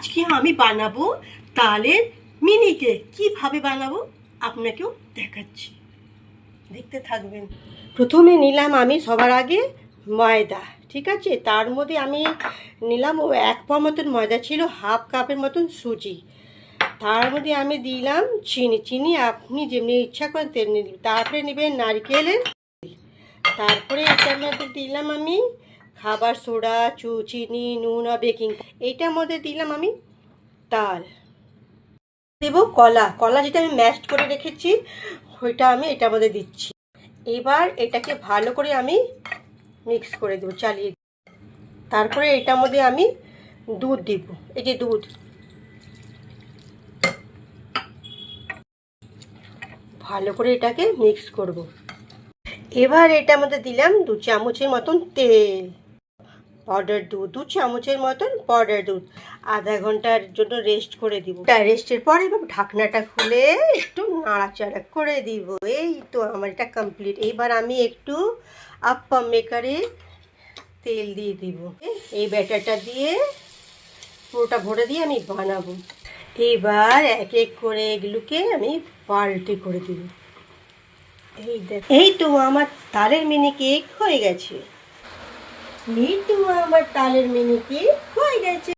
আজকে আমি বানাবো তালের মিনি কেক। কীভাবে বানাবো আপনাকেও দেখাচ্ছি, দেখতে থাকবেন। প্রথমে নিলাম আমি সবার আগে ময়দা, ঠিক আছে। তার মধ্যে আমি নিলাম 1 পা মতন ময়দা ছিল, হাফ কাপের মতন সুজি। তার মধ্যে আমি দিলাম চিনি আপনি যেমনি ইচ্ছা করেন তেমনি দিন। তারপরে নেবেন নারকেলের, তারপরে এটার মধ্যে দিলাম আমি খাবার সোডা, চিনি, নুন আর বেকিং। এইটার মধ্যে দিলাম আমি তাল, দেবো কলা যেটা আমি ম্যাশড করে রেখেছি ওইটা আমি এটার মধ্যে দিচ্ছি। এবার এটাকে ভালো করে আমি মিক্স করে দেবো, চালিয়ে। তারপরে এটার মধ্যে আমি দুধ দিব, এই যে দুধ, ভালো করে এটাকে মিক্স করব। এবার এটার মধ্যে দিলাম 2 চামচের মতন তেল, পাউডার দুধ, 2 চামচের মতন পাউডার দুধ। আধা ঘন্টার জন্য রেস্ট করে দিব। রেস্টের পর এবার ঢাকনাটা খুলে একটু নাড়াচাড়া করে দিব। এই তো আমার এটা কমপ্লিট। এবার আমি একটু আপ্পাম মেকারে তেল দিয়ে দিব। এই ব্যাটারটা দিয়ে পুরোটা ভরে দিয়ে আমি বানাবো। এবার এক এক করে এগুলোকে আমি পাল্টে করে দিব। এই তো আমার তালের মিনি কেক হয়ে গেছে। এই তো আমার তালের মিনি কেক হয়ে গেছে।